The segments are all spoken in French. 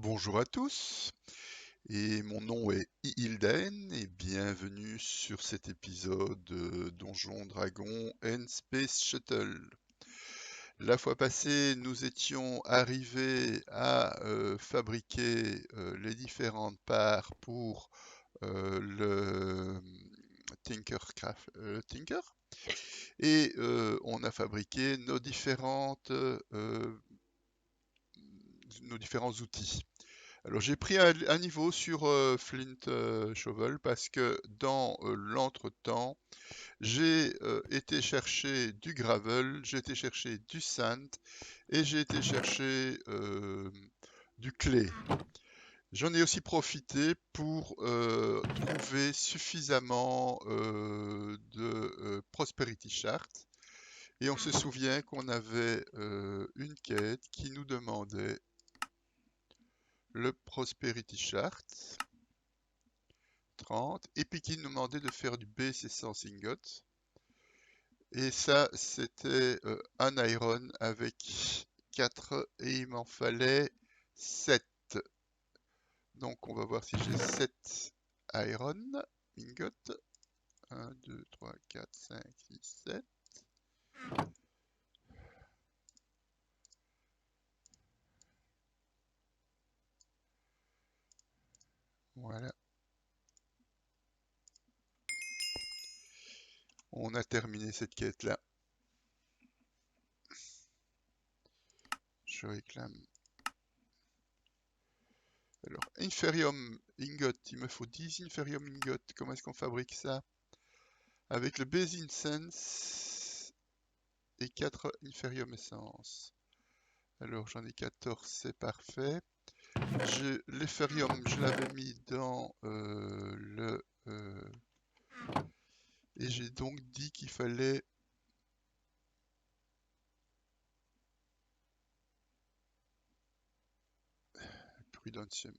Bonjour à tous, et mon nom est Hilden et bienvenue sur cet épisode de Donjons, Dragons and Space Shuttle. La fois passée, nous étions arrivés à fabriquer les différentes parts pour le Tinkercraft, Tinker, et on a fabriqué nos différents outils. Alors j'ai pris un niveau sur Flint Shovel parce que dans l'entretemps, j'ai été chercher du gravel, j'ai été chercher du sand et j'ai été chercher du clay. J'en ai aussi profité pour trouver suffisamment de Prosperity Chart. Et on se souvient qu'on avait une quête qui nous demandait le Prosperity Chart 30, et puis qui nous demandait de faire du B600 ingots. Et ça, c'était un iron avec 4, et il m'en fallait 7. Donc on va voir si j'ai 7 iron ingots. 1, 2, 3, 4, 5, 6, 7. Voilà. On a terminé cette quête-là. Je réclame. Alors, Inferium Ingot, il me faut 10 Inferium Ingot. Comment est-ce qu'on fabrique ça? Avec le Base Incense et 4 Inferium Essence. Alors, j'en ai 14, c'est parfait. L'Epherium, je l'avais mis dans le... et j'ai donc dit qu'il fallait... Prudentium.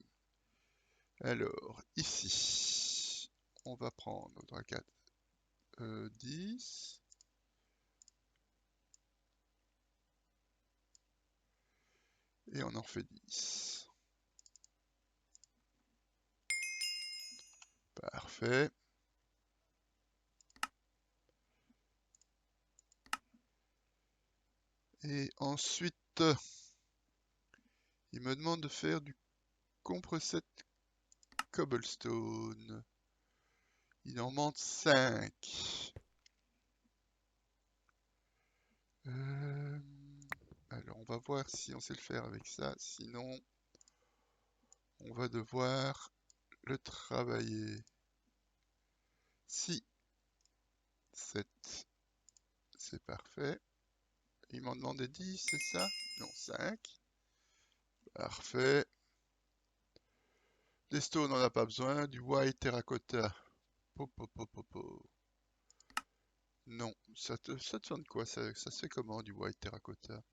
Alors, ici, on va prendre 3, 4, 10. Et on en fait 10. Parfait. Et ensuite, il me demande de faire du compressed cobblestone. Il en manque 5. Alors, on va voir si on sait le faire avec ça. Sinon, on va devoir le travailler. Si, 7, c'est parfait. Il m'en demandait 10, c'est ça? Non, 5. Parfait. Des stones, on n'a pas besoin. Du white terracotta. Po, po, po, po, po. Non, ça te sonne quoi? Ça se fait comment du white terracotta?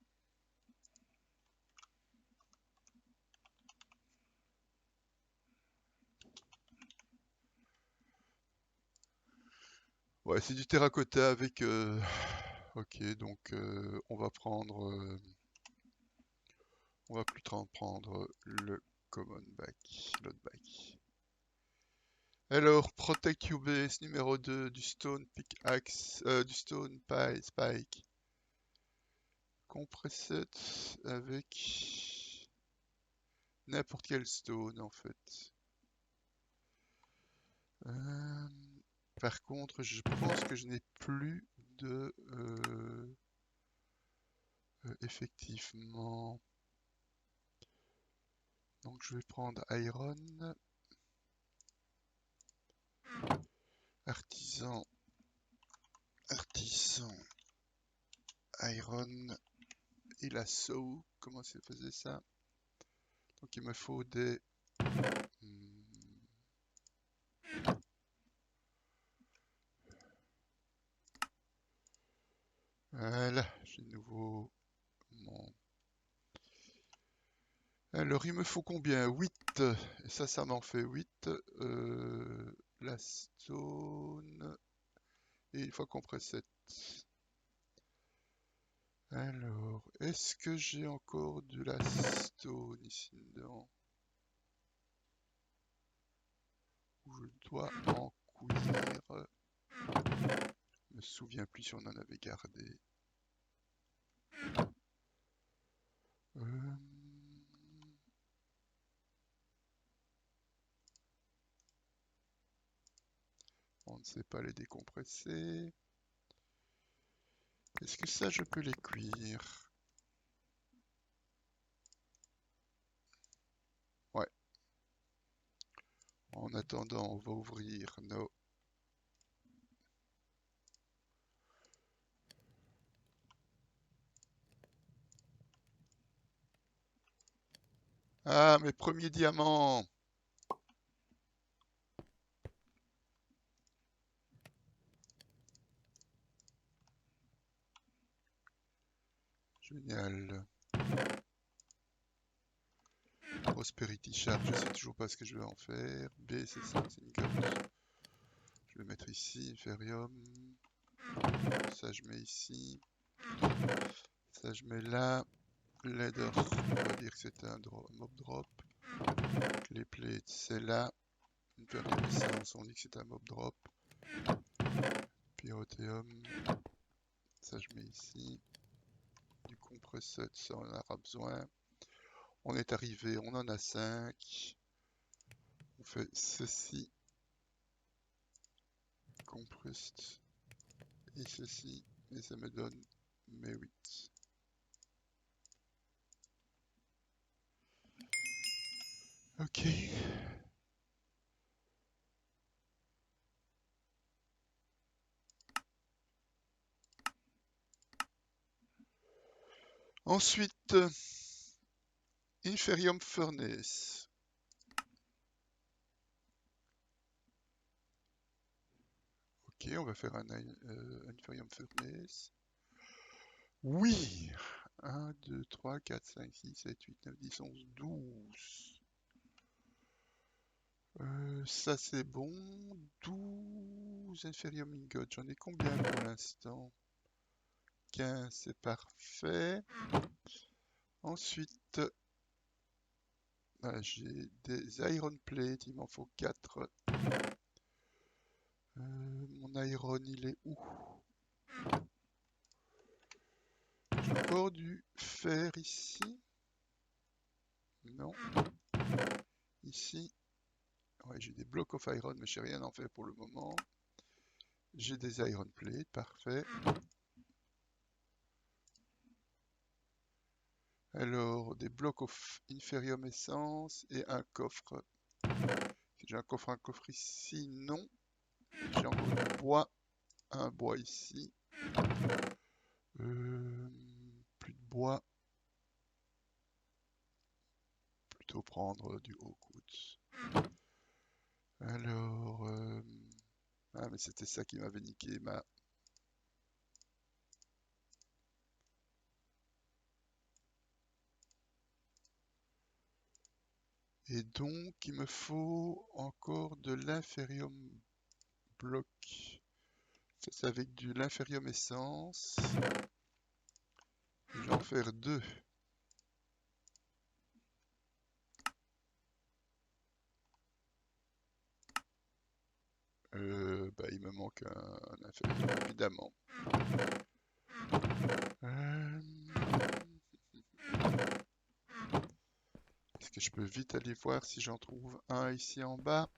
Ouais, c'est du terracotta avec... Ok, donc on va prendre... on va plus prendre le common back, l'autre back. Alors, Protect Your Base numéro 2 du Stone Pickaxe, du Stone Spike. Compressed avec n'importe quel stone en fait. Par contre, je pense que je n'ai plus de... effectivement. Donc je vais prendre Iron. Artisan. Artisan. Iron. Et la saw. Comment ça faisait ça? Donc il me faut des... Voilà, j'ai de nouveau mon... Alors il me faut combien? 8. Et ça m'en fait 8. La stone... Et une fois qu'on précède. Alors, est-ce que j'ai encore de la stone ici dedans? où je dois en courir. Je me souviens plus si on en avait gardé. On ne sait pas les décompresser. Est-ce que ça, je peux les cuire? Ouais. En attendant, on va ouvrir nos... Ah, mes premiers diamants! Génial. Prosperity Shard, je sais toujours pas ce que je vais en faire. B, c'est ça, c'est une carte. Je vais mettre ici, Inferium. Ça, je mets ici. Ça, je mets là. Leather, on va dire que c'est un mob drop. Les plates, c'est là. Une période d'essence, on dit que c'est un mob drop. Pyrotheum. Ça, je mets ici. Du compresseur, ça, on en aura besoin. On est arrivé, on en a 5. On fait ceci. Compressed. Et ceci. Et ça me donne mes 8. Ok. Ensuite, Inferium Furnace. Ok, on va faire un Inferium Furnace. Oui! 1, 2, 3, 4, 5, 6, 7, 8, 9, 10, 11, 12. Ça c'est bon. 12 Inferium Ingot. J'en ai combien pour l'instant? 15, c'est parfait. Ensuite, j'ai des Iron Plate. Il m'en faut 4. Mon Iron, il est où? J'ai encore du fer ici? Non. Ici? Ouais, j'ai des blocs of iron, mais je n'ai rien en faire pour le moment. J'ai des iron plates, parfait. Alors, des blocs of inferium essence et un coffre. J'ai un coffre ici? Non. J'ai encore du bois. Un bois ici. Plus de bois. Plutôt prendre du Oakwood. Alors... Ah, mais c'était ça qui m'avait niqué ma... Et donc, il me faut encore de l'inferium bloc. Ça, c'est avec de l'inferium essence. Je vais en faire 2. Il me manque un inferium, évidemment. Est-ce que je peux vite aller voir si j'en trouve un ici en bas?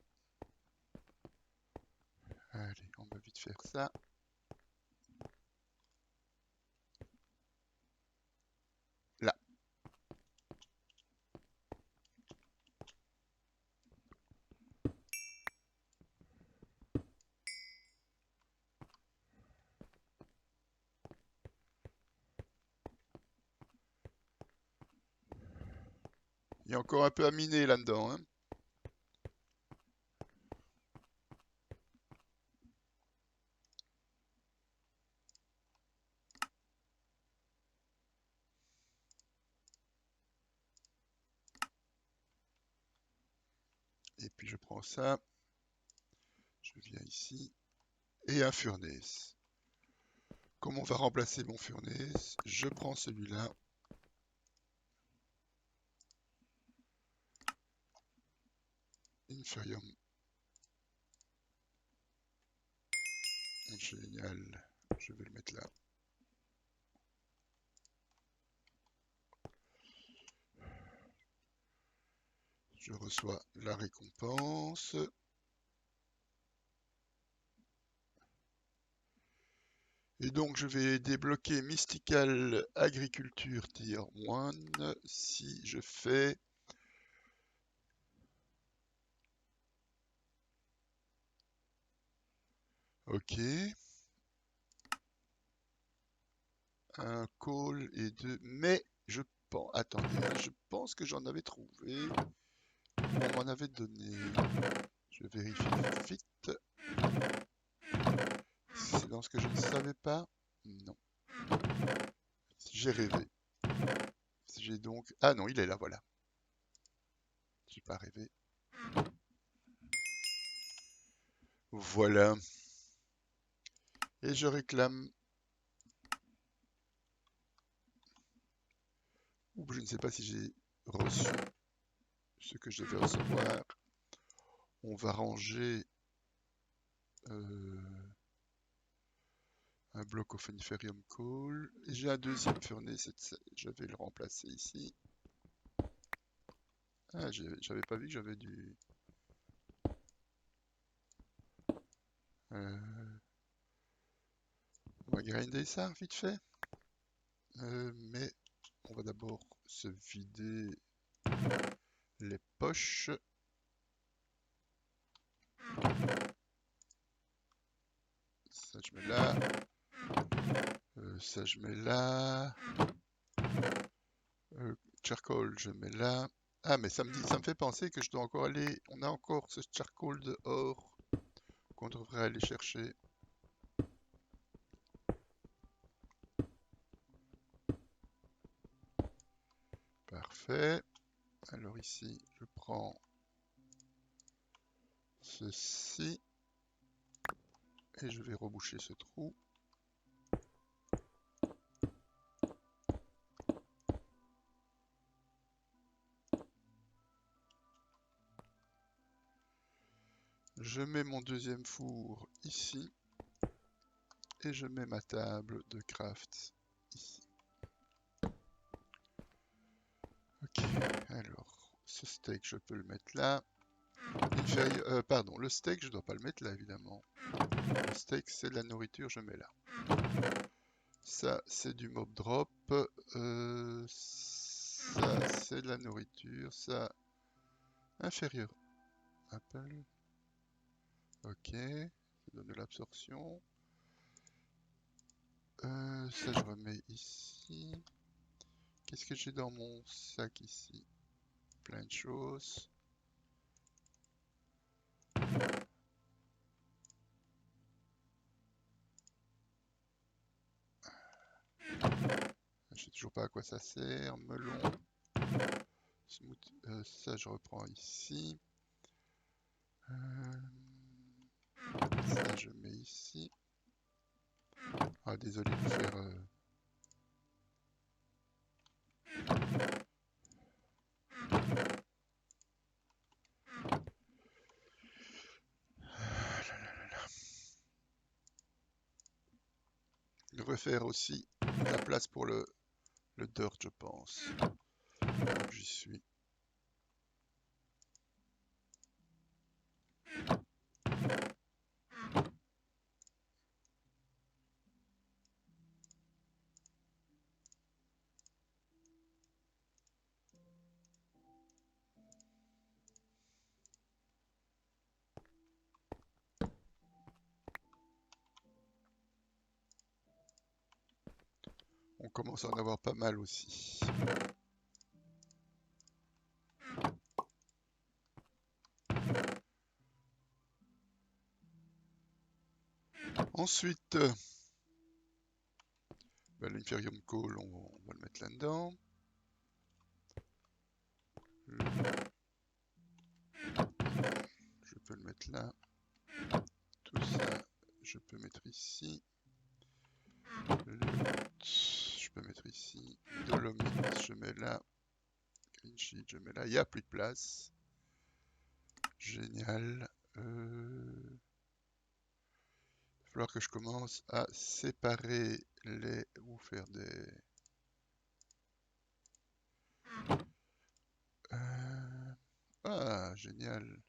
Allez, on va vite faire ça. Là. Il y a encore un peu à miner là-dedans, hein. Et puis je prends ça. Je viens ici. Et un furnace. Comme on va remplacer mon furnace, je prends celui-là. Inferium Génial. Je vais le mettre là. Je reçois la récompense. Et donc je vais débloquer Mystical Agriculture Tier 1 si je fais OK. Un call et deux. Mais je pense. Attendez, je pense que j'en avais trouvé. On m'en avait donné. Je vérifie vite. C'est dans ce que je ne savais pas? Non. J'ai rêvé. J'ai donc. Ah non, il est là, voilà. J'ai pas rêvé. Voilà. Et je réclame. Ou je ne sais pas si j'ai reçu ce que je devais recevoir. On va ranger un bloc au Pheniferium Coal. Et j'ai un deuxième furnace. Je vais le remplacer ici. Ah, j'avais pas vu que j'avais du... on va grinder ça vite fait. Mais on va d'abord se vider les poches. Ça je mets là. Ça je mets là. Charcoal je mets là. Ah mais ça me fait penser que je dois encore aller... On a encore ce charcoal dehors qu'on devrait aller chercher. Parfait. Alors ici, je prends ceci et je vais reboucher ce trou. Je mets mon deuxième four ici et je mets ma table de craft ici. Ok, alors ce steak je peux le mettre là. Pardon, le steak je dois pas le mettre là évidemment. Le steak c'est de la nourriture, je mets là. Ça c'est du mob drop. Ça c'est de la nourriture. Ça inférieur. Apple. Ok, ça donne de l'absorption. Ça je remets ici. Qu'est-ce que j'ai dans mon sac ici? Plein de choses. Je sais toujours pas à quoi ça sert. Melon. Smooth. Ça je reprends ici. Ça je mets ici. Ah désolé de vous faire... Je devrais faire aussi la place pour le dirt je pense. Donc j'y suis. On commence à en avoir pas mal aussi. Ensuite, l'Inferium Coal, on va le mettre là-dedans. Je peux le mettre là. Tout ça, je peux mettre ici. Je peux mettre ici. Dolomite, je mets là. Green sheet, je mets là. Il n'y a plus de place. Génial. falloir que je commence à séparer les... ou faire des... Ah, génial.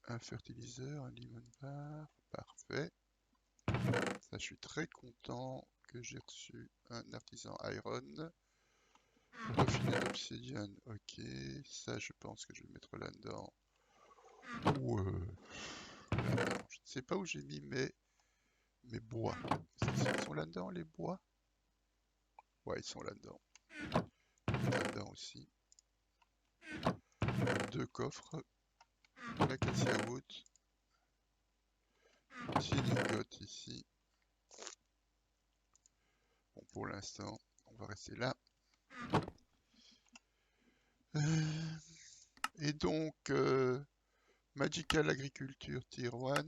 Un fertiliseur, un lemon bar, parfait. Ça, je suis très content que j'ai reçu un artisan iron. Raffiné d'obsidienne, ok. Ça, je pense que je vais le mettre là-dedans. Ou là-dedans. Je ne sais pas où j'ai mis mes bois. Ils sont là-dedans, les bois? Ouais, ils sont là-dedans. Là-dedans aussi. 2 coffres. L'acacia wood. Petit lingot ici. Bon, pour l'instant, on va rester là. Et donc, Magical Agriculture Tier 1.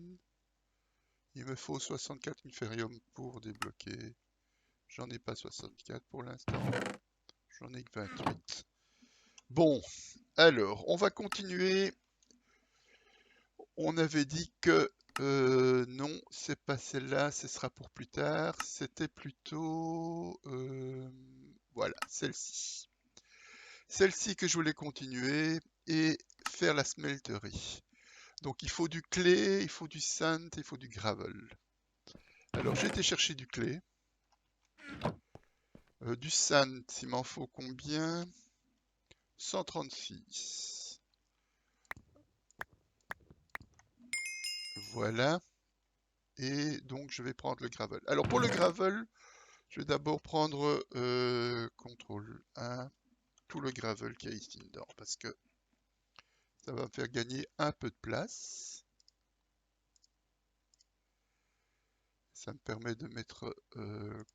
Il me faut 64 Inferium pour débloquer. J'en ai pas 64 pour l'instant. J'en ai que 28. Bon, alors, on va continuer. On avait dit que non, c'est pas celle-là, ce sera pour plus tard. C'était plutôt... voilà, celle-ci. Celle-ci que je voulais continuer et faire la smelterie. Donc il faut du clay, il faut du sand, il faut du gravel. Alors j'ai été chercher du clay. Du sand, il m'en faut combien? 136. Voilà. Et donc je vais prendre le gravel. Alors pour le gravel, je vais d'abord prendre CTRL 1, tout le gravel qu'il y a ici dedans, parce que ça va me faire gagner un peu de place. Ça me permet de mettre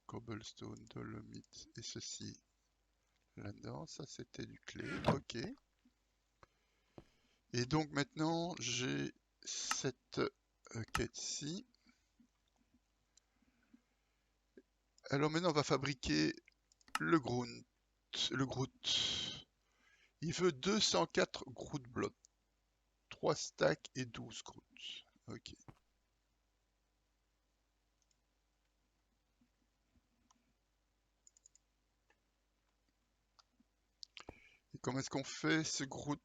cobblestone, dolomite et ceci là-dedans. Ça c'était du clay, ok. Et donc maintenant j'ai cette quête-ci. Alors maintenant on va fabriquer le grout. Il veut 204 grout blocs. 3 stacks et 12 grout. Ok. Et comment est-ce qu'on fait ce grout?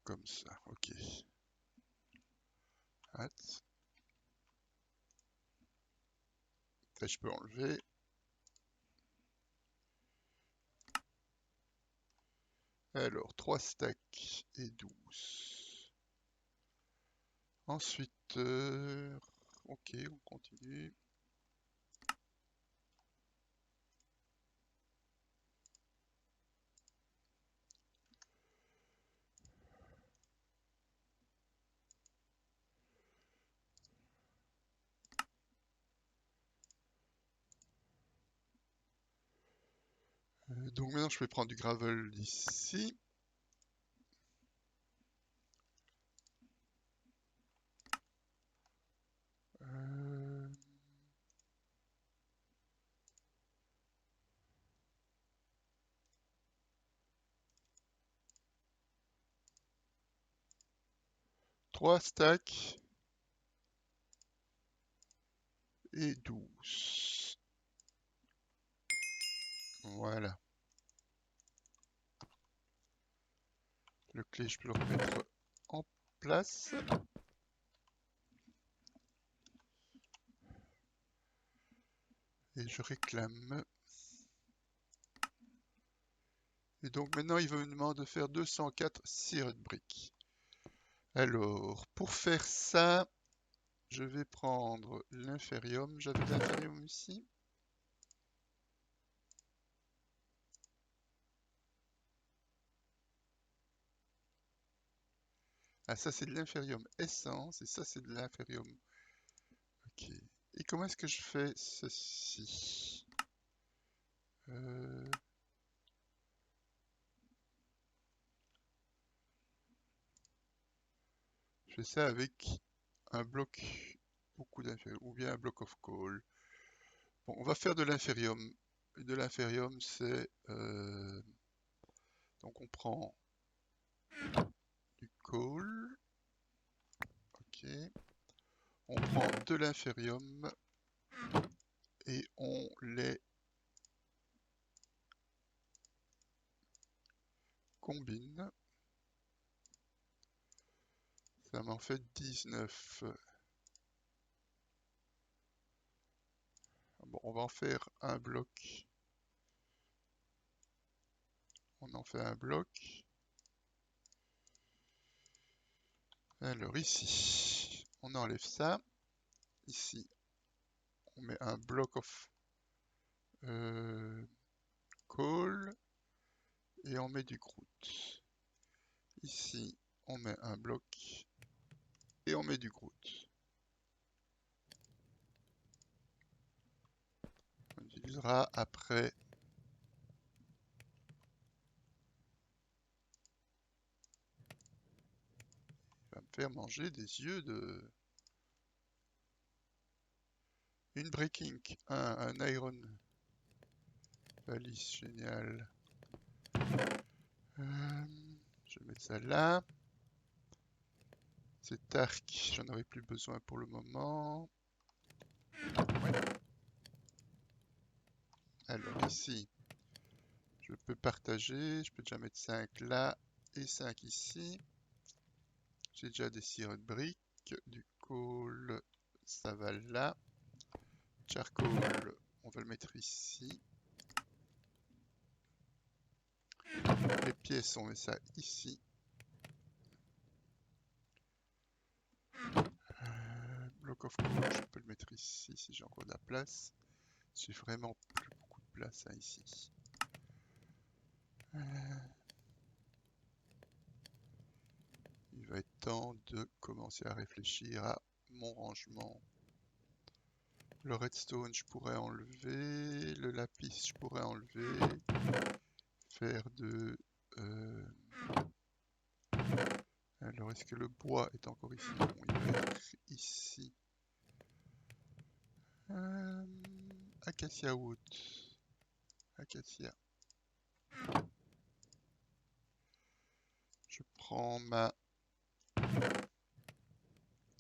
Comme ça, ok. Hâte. Ça je peux enlever. Alors, 3 stacks et 12. Ensuite, ok, on continue. Donc maintenant, je vais prendre du gravel d'ici. Euh, Trois stacks et 12. Voilà. Le clé, je peux le remettre en place. Et je réclame. Et donc maintenant, il veut me demander de faire 204 circuit briques. Alors, pour faire ça, je vais prendre l'inférium. J'avais de l'inférium ici. Ah, ça c'est de l'inférium essence et ça c'est de l'inférium. Ok. Et comment est-ce que je fais ceci? Je fais ça avec un bloc, beaucoup d'inférium, ou bien un bloc of coal. Bon, on va faire de l'inférium. De l'inférium, c'est... donc on prend du coal. Ok. On prend de l'inférium et on les combine. Ça m'en fait 19. Bon, on va en faire un bloc. On en fait un bloc. Alors ici, on enlève ça. Ici, on met un bloc of coal et on met du grout. Ici, on met un bloc et on met du grout. On utilisera après. Il va me faire manger des yeux de... Une breaking, un iron. Valise, génial. Je vais mettre ça là. Cet arc, j'en aurai plus besoin pour le moment. Ouais. Alors ici, je peux partager. Je peux déjà mettre 5 là et 5 ici. J'ai déjà des sirop de briques. Du coal, ça va là. Charcoal, on va le mettre ici. Les pièces, on met ça ici. Block of coal, je peux le mettre ici si j'ai encore de la place. J'ai vraiment plus beaucoup de place hein, ici. Il va être temps de commencer à réfléchir à mon rangement. Le redstone, je pourrais enlever. Le lapis, je pourrais enlever. Faire de... Alors, est-ce que le bois est encore ici? Bon, il va être ici. Acacia wood. Acacia. Je prends ma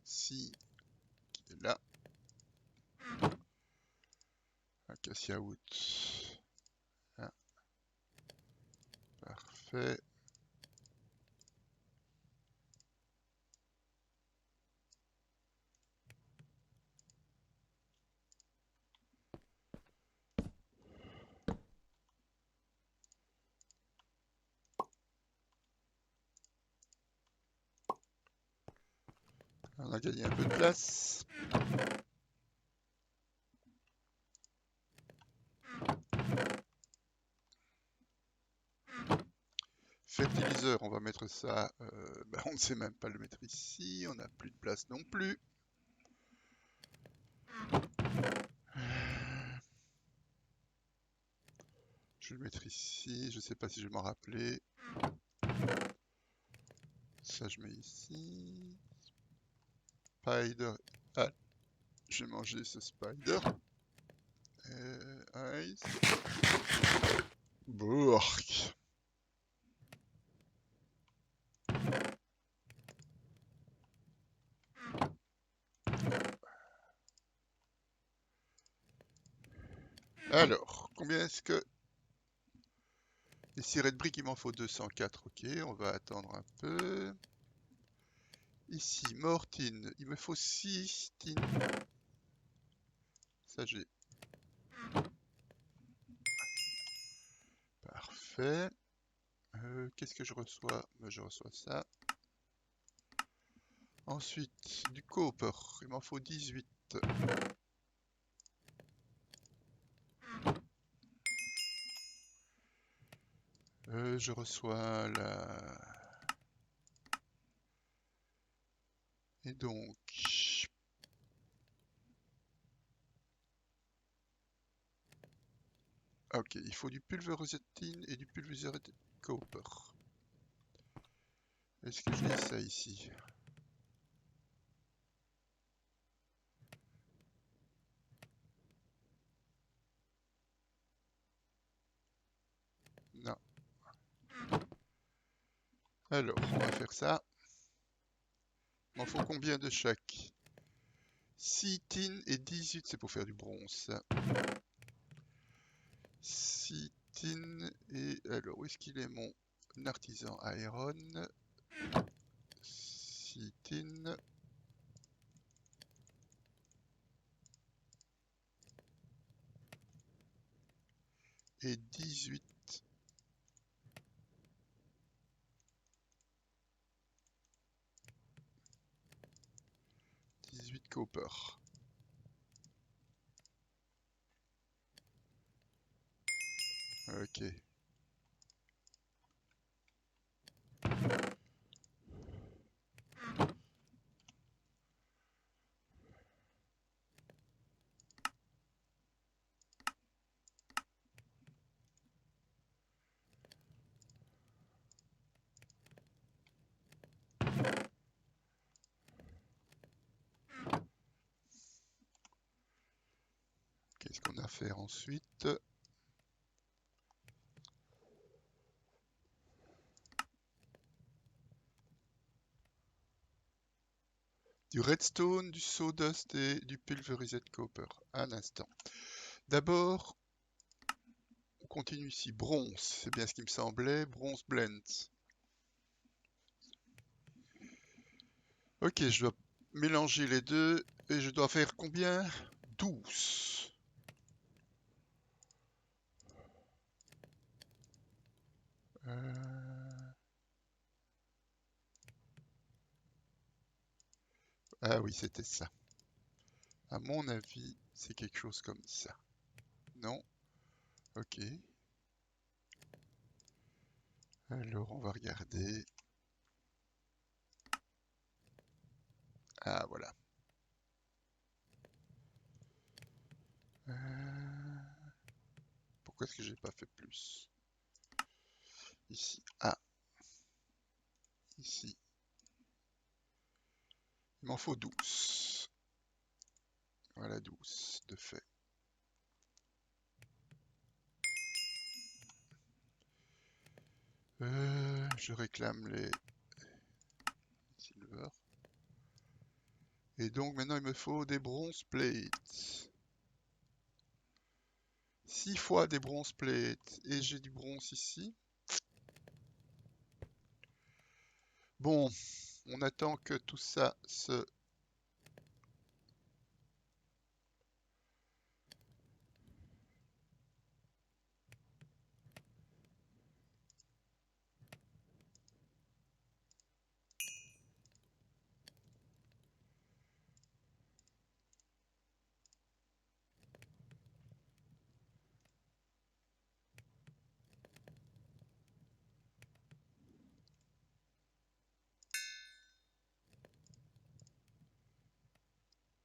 scie qui est là. Acacia wood. Ah. Parfait. On a gagné un peu de place. Fertiliseur, on va mettre ça. On ne sait même pas le mettre ici. On n'a plus de place non plus. Je vais le mettre ici. Je ne sais pas si je vais m'en rappeler. Ça, je mets ici. Spider. Ah, je vais manger ce spider. Ice. Bourk. Alors, combien est-ce que... Les cirés de briques, il m'en faut 204. Ok, on va attendre un peu. Ici, Mortine, il me faut 6 tin. Ça, j'ai... Parfait. Qu'est-ce que je reçois? Je reçois ça. Ensuite, du copper, il m'en faut 18. Je reçois la... Et donc... Ok, il faut du pulverisatine et du pulverisate copper. Est-ce que j'ai ça ici? Non. Alors, on va faire ça. Il m'en faut combien de chaque? 6 tin et 18, c'est pour faire du bronze. 6 tin et... Alors, où est-ce qu'il est mon artisan iron? 6 tin. Et 18. 18 copper. Ok. Qu'est-ce qu'on a à faire ensuite? Du redstone, du sawdust et du pulverized copper. Un instant. D'abord, on continue ici. Bronze, c'est bien ce qui me semblait. Bronze blend. Ok, je dois mélanger les deux et je dois faire combien? 12. Ah oui, c'était ça. À mon avis, c'est quelque chose comme ça. Non? Ok. Alors, on va regarder. Ah, voilà. Pourquoi est-ce que j'ai pas fait plus? Ici. Ah, ici. Il m'en faut 12. Voilà, 12 de fait. Je réclame les silver. Et donc maintenant il me faut des bronze plates. 6 fois des bronze plates. Et j'ai du bronze ici. Bon, on attend que tout ça se...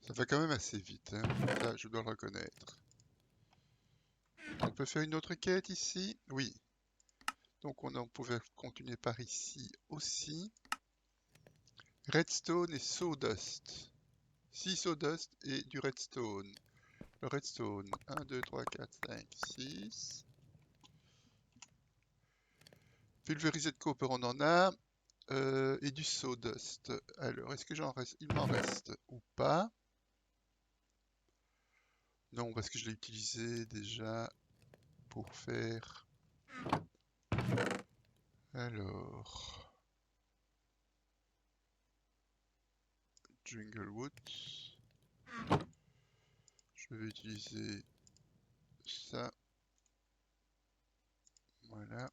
Ça va quand même assez vite, hein. Ça, je dois le reconnaître. On peut faire une autre quête ici? Oui. Donc on en pouvait continuer par ici aussi. Redstone et sawdust. 6 sawdust et du redstone. Le redstone, 1, 2, 3, 4, 5, 6. Pulverisé de copper, on en a. Et du sawdust. Alors, est-ce que j'en reste? Il m'en reste ou pas? Non, parce que je l'ai utilisé déjà pour faire... Alors... Junglewood. Je vais utiliser ça. Voilà.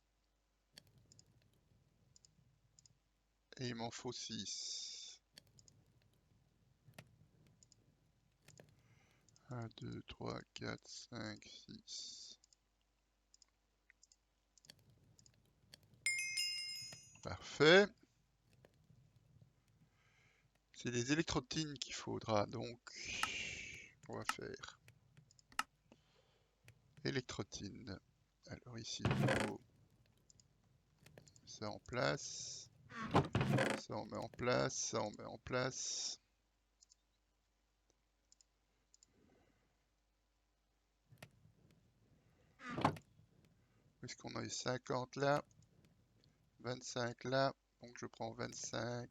Et il m'en faut 6. 1, 2, 3, 4, 5, 6. Parfait. C'est les électrotines qu'il faudra, donc on va faire électrotine. Alors ici, il faut ça en place, ça on met en place, ça on met en place. Où est-ce qu'on a eu 50 là, 25 là, donc je prends 25,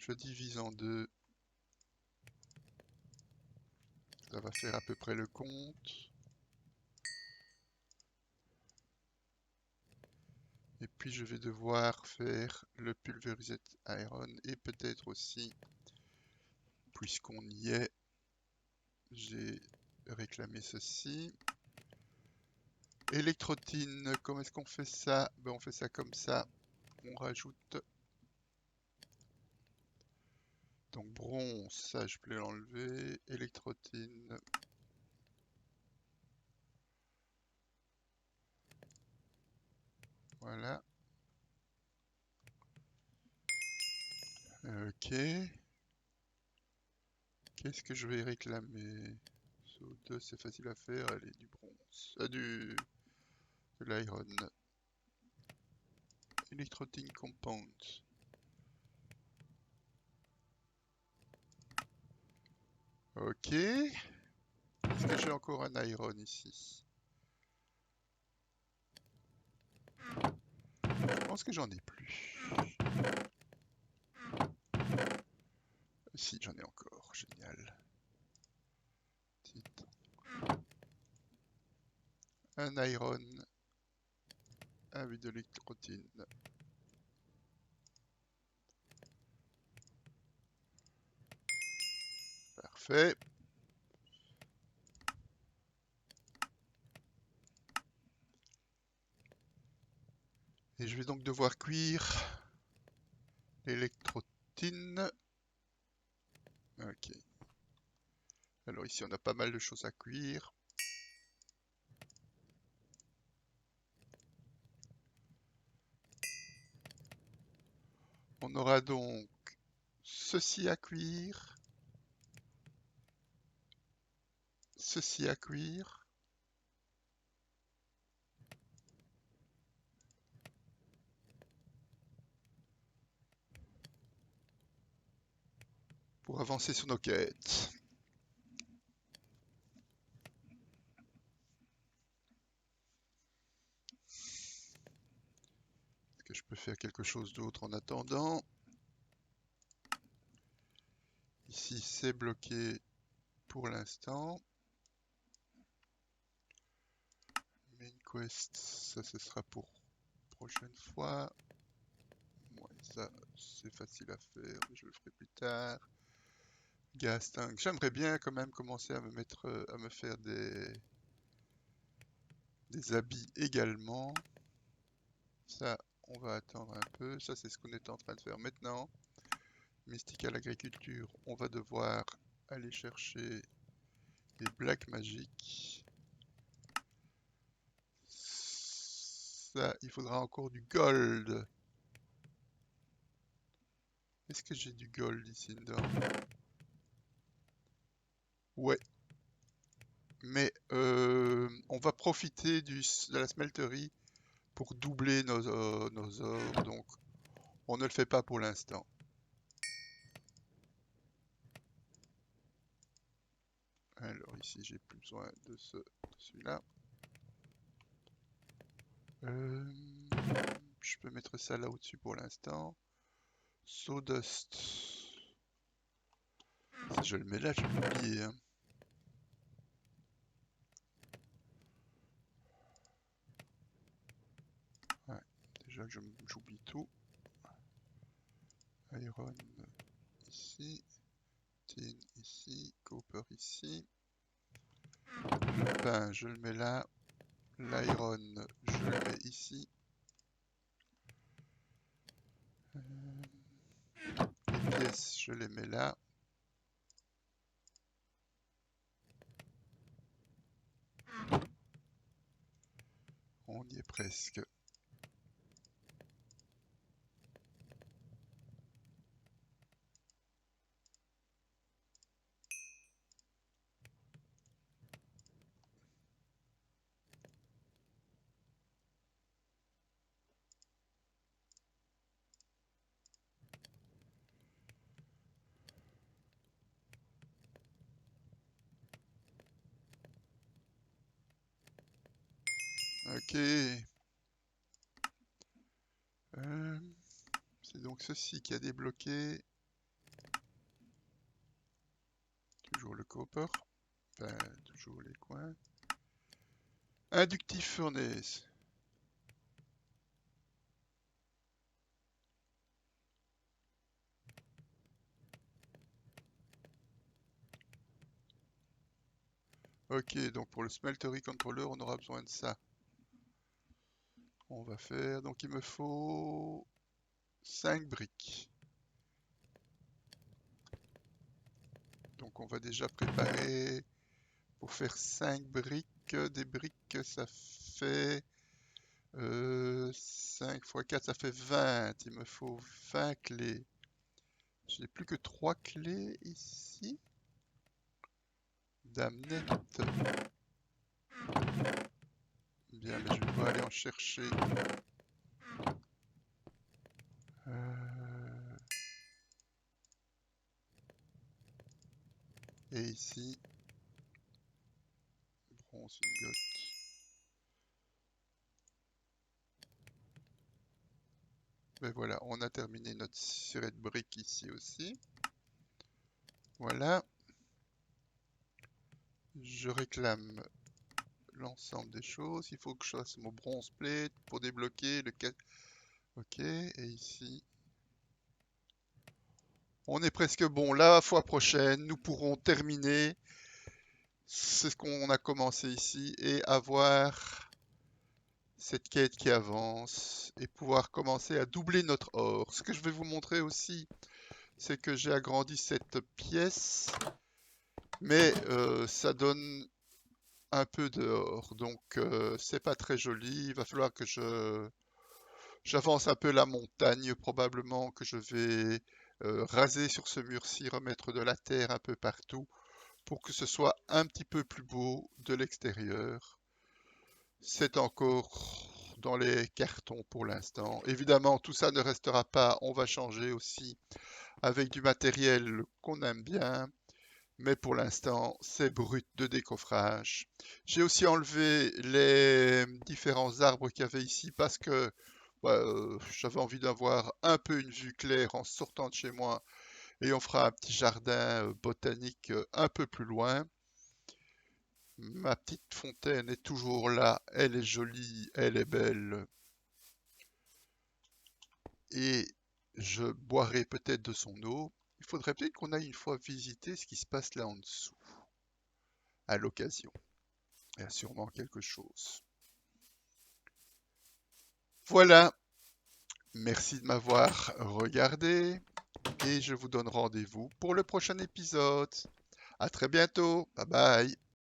Je divise en deux. Ça va faire à peu près le compte. Et puis je vais devoir faire le pulverised iron et peut-être aussi, puisqu'on y est, j'ai réclamé ceci. Électrotine, comment est-ce qu'on fait ça? Ben, on fait ça comme ça. On rajoute. Donc bronze, ça je peux l'enlever. Électrotine. Voilà. Ok. Qu'est-ce que je vais réclamer? SO2, c'est facile à faire. Allez, du bronze. De l'iron. Électrotine compound. Ok. Est-ce que j'ai encore un iron ici? Je pense que j'en ai plus. Si, j'en ai encore. Génial. Titre. Un iron. Un de l'électrotine. Parfait. Et je vais donc devoir cuire l'électrotine. Ok. Alors ici, on a pas mal de choses à cuire. On aura donc ceci à cuire. Ceci à cuire. Pour avancer sur nos quêtes. Est-ce que je peux faire quelque chose d'autre en attendant? Ici, c'est bloqué pour l'instant. Main quest, ça ce sera pour prochaine fois. Ouais, ça c'est facile à faire, je le ferai plus tard. Gas tank, j'aimerais bien quand même commencer à me mettre, à me faire des habits également. Ça, on va attendre un peu. Ça, c'est ce qu'on est en train de faire maintenant. Mystical Agriculture, on va devoir aller chercher les Black Magic. Ça, il faudra encore du gold. Est-ce que j'ai du gold ici dedans? Ouais. Mais on va profiter de la smelterie pour doubler nos ores. Donc, on ne le fait pas pour l'instant. Alors ici, j'ai plus besoin de celui-là. Je peux mettre ça là au-dessus pour l'instant. Sawdust. Si je le mets là, je vais l'oublier. Hein. Ouais, déjà que j'oublie tout. Iron ici. Tin ici. Copper ici. Le pain, je le mets là. L'iron, je le mets ici. Les pièces, je les mets là. On y est presque. Ok. C'est donc ceci qui a débloqué. toujours le copper. Enfin, toujours les coins. Inductive furnace. Ok, donc pour le smeltery controller, on aura besoin de ça. On va faire, donc il me faut 5 briques. Donc on va déjà préparer pour faire 5 briques. Des briques, ça fait 5 x 4, ça fait 20. Il me faut 20 clés. Je n'ai plus que 3 clés ici. Damnette. Bien, mais je vais devoir aller en chercher. Et ici, bronze ingot. Ben voilà, on a terminé notre série de briques ici aussi. Voilà. Je réclame l'ensemble des choses. Il faut que je fasse mon bronze plate pour débloquer le... Ok, et ici... On est presque bon. La fois prochaine, nous pourrons terminer ce qu'on a commencé ici et avoir cette quête qui avance et pouvoir commencer à doubler notre or. Ce que je vais vous montrer aussi, c'est que j'ai agrandi cette pièce, mais ça donne un peu dehors, donc c'est pas très joli. Il va falloir que j'avance un peu la montagne, probablement que je vais raser sur ce mur-ci, remettre de la terre un peu partout pour que ce soit un petit peu plus beau de l'extérieur. C'est encore dans les cartons pour l'instant. Évidemment, tout ça ne restera pas, on va changer aussi avec du matériel qu'on aime bien. Mais pour l'instant, c'est brut de décoffrage. J'ai aussi enlevé les différents arbres qu'il y avait ici parce que j'avais envie d'avoir un peu une vue claire en sortant de chez moi. Et on fera un petit jardin botanique un peu plus loin. Ma petite fontaine est toujours là. Elle est jolie, elle est belle. Et je boirai peut-être de son eau. Il faudrait peut-être qu'on aille une fois visiter ce qui se passe là en dessous. À l'occasion. Il y a sûrement quelque chose. Voilà, merci de m'avoir regardé et je vous donne rendez-vous pour le prochain épisode. À très bientôt, bye bye.